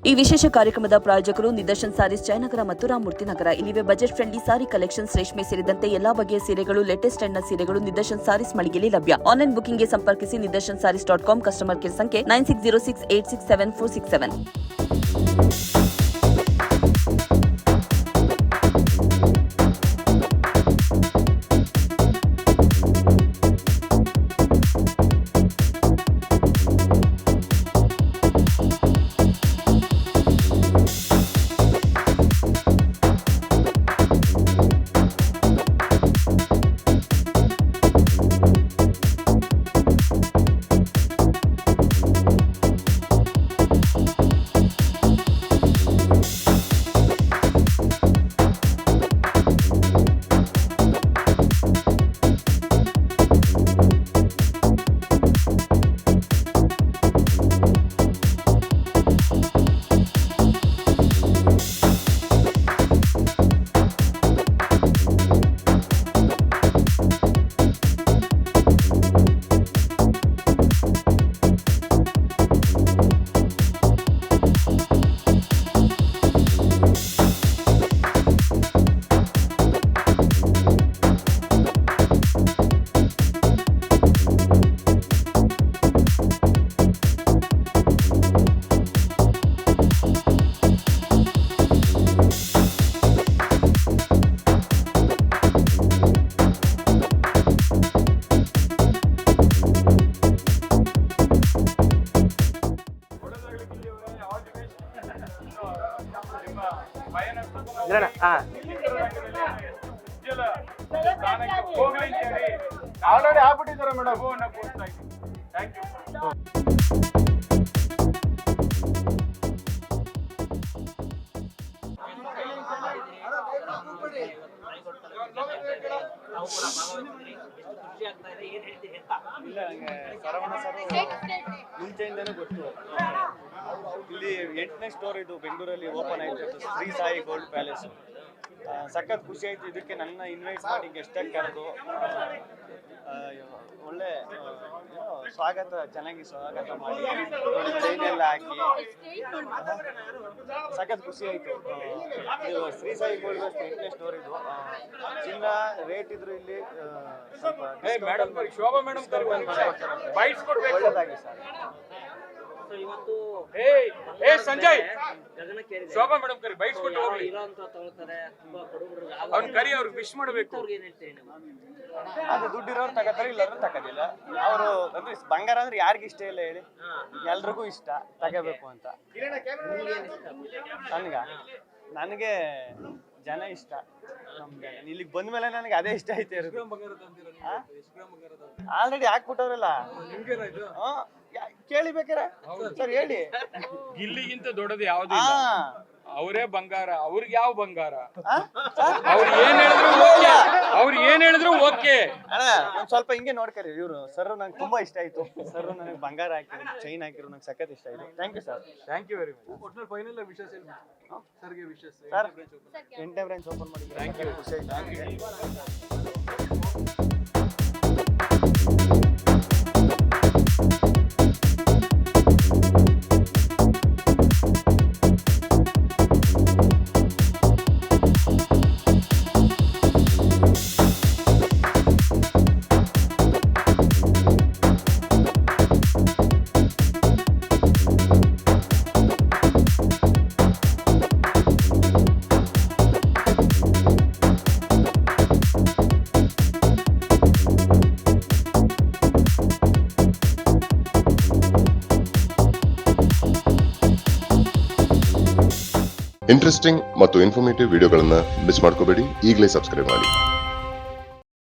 ಈ ವಿಶೇಷ ಕಾರ್ಯಕ್ರಮದ ಪ್ರಾಯೋಜಕರು ನಿದರ್ಶನ್ ಸಾರೀಸ್ ಜಯನಗರ ಮತ್ತು ರಾಮಮೂರ್ತಿ ನಗರ. ಇಲ್ಲಿವೆ ಬಜೆಟ್ ಫ್ರೆಂಡ್ಲಿ ಸಾರಿ ಕಲೆಕ್ಷನ್ಸ್, ರೇಷ್ಮೆ ಸೇರಿದಂತೆ ಎಲ್ಲಾ ಬಗೆಯ ಸೀರೆಗಳು, ಲೇಟೆಸ್ಟ್ ಟ್ರೆಂಡ್ನ ಸೀರೆಗಳು ನಿದರ್ಶನ್ ಸಾರೀಸ್ ಮಳಿಗೆಯಲ್ಲಿ ಲಭ್ಯ. ಆನ್ಲೈನ್ ಬುಕಿಂಗ್ಗೆ ಸಂಪರ್ಕಿಸಿ nidarshansarees.com. ಕಸ್ಟಮರ್ ಕೇರ್ ಸಂಖ್ಯೆ 9606867467. ಆಲ್ರೆಡಿ ಆಗ್ಬಿಟ್ಟಿದ್ದಾರೆ ಮೇಡಮ್. Thank you. ಇಲ್ಲ, ನನಗೆ ಸರವಣ ಸರ್ ಮುಂಚೆಯಿಂದನೂ ಗೊತ್ತು. ಇಲ್ಲಿ 8ನೇ ಸ್ಟೋರ್ ಇದು ಬೆಂಗಳೂರಲ್ಲಿ ಓಪನ್ ಆಯ್ತು, ಶ್ರೀ ಸಾಯಿ ಗೋಲ್ಡ್ ಪ್ಯಾಲೇಸ್. ಸಖತ್ ಖುಷಿ ಆಯ್ತು. ಇದಕ್ಕೆ ನನ್ನ ಇನ್ವೈಟ್ ಮಾಡಿ ಗೆಸ್ಟಾಗಿ ಕರೆದು ಒಳ್ಳೆ ಸ್ವಾಗತ, ಚೆನ್ನಾಗಿ ಸ್ವಾಗತ ಮಾಡಿ ಚೈನ್ ಎಲ್ಲ ಹಾಕಿ ಸಖತ್ ಖುಷಿ ಆಯ್ತು. ಇದು ಶ್ರೀ ಸಾಯಿ ಗೋಲ್ಡ್ 8ನೇ ಸ್ಟೋರ್ ಇದು. ಚಿನ್ನ ರೇಟ್ ಇದ್ರು ಇಲ್ಲಿ ಸ್ವಲ್ಪ ಒಳ್ಳೆದಾಗಿ ಸರ್. ಇವತ್ತು ಸಂಜಯ್ ಶೋಭಾ ಮೇಡಮ್ ಕರಿ ಬೈಟ್ಸ್ ಕೊಟ್ಟು ಹೋಗ್ಲಿ. ಇರೋಂತ ತಗೊಳ್ತಾರೆ ತುಂಬಾ ಬಡವರು, ಅವ್ನು ಕರಿ ಅವ್ರಿಗೆ ವಿಶ್ ಮಾಡಬೇಕು. ಅವ್ರಿಗೆ ಏನ್ ಹೇಳ್ತೀರಿ ನೀವು? ಅದು ದುಡ್ಡಿರೋರು ತಗೋತಾರೆ, ಇಲ್ಲರೂ ತಗೋದಿಲ್ಲ. ಅವರು ಅಂದ್ರೆ ಬಂಗಾರ ಅಂದ್ರೆ ಯಾರಿಗ ಇಷ್ಟ ಇಲ್ಲ ಹೇಳಿ, ಎಲ್ರಿಗೂ ಇಷ್ಟ ತಗೋಬೇಕು ಅಂತ. ನನಗೆ ಜನ ಇಷ್ಟ. ನಮ್ಗೆ ಇಲ್ಲಿಗೆ ಬಂದ್ಮೇಲೆ ನನಗೆ ಅದೇ ಇಷ್ಟ ಐತೆ. ಆಲ್ರೆಡಿ ಹಾಕ್ಬಿಟ್ಟವ್ರಲ್ಲ, ಕೇಳಿ ಬೇಕಾರೆ ಸರ್ ಹೇಳಿ. ಗಿಲ್ಲಿಗಿಂತ ದೊಡ್ಡದು ಯಾವ್ದು ಇಲ್ಲ, ಅವರೇ ಬಂಗಾರ. ಅವ್ರಿಗೆ ಯಾವ ಬಂಗಾರ? ಅವ್ರು ಏನ್ ಹೇಳಿದ್ರು ಓಕೆ. ಅಣ್ಣ ಒಂದ್ ಸ್ವಲ್ಪ ಹಿಂಗೆ ನೋಡ್ಕರಿ. ಇವ್ರು ಸರ್ ನಂಗೆ ತುಂಬಾ ಇಷ್ಟ ಆಯ್ತು. ಸರ್ ನನಗೆ ಬಂಗಾರ ಹಾಕಿದ್ರು, ಚೈನ್ ಹಾಕಿದ್ರು, ನಂಗೆ ಸಖತ್ ಇಷ್ಟ ಆಯ್ತು. Thank you sir. Thank you very much. ಒಟ್ನಲ್ಲಿ ಫೈನಲ್ ವಿಶೇಷ ಸರ್ಗೆ ವಿಶೇಷ ಸರ್ 8ನೇ ಬ್ರಾಂಚ್ ಓಪನ್ ಮಾಡಿ. Thank you. ಖುಷಿ ಆಯ್ತು. ಇಂಟ್ರೆಸ್ಟಿಂಗ್ ಮತ್ತು ಇನ್ಫಾರ್ಮೇಟಿವ್ ವಿಡಿಯೋಗಳನ್ನು ಮಿಸ್ ಮಾಡ್ಕೋಬೇಡಿ. ಈಗಲೇ ಸಬ್ಸ್ಕ್ರೈಬ್ ಮಾಡಿ.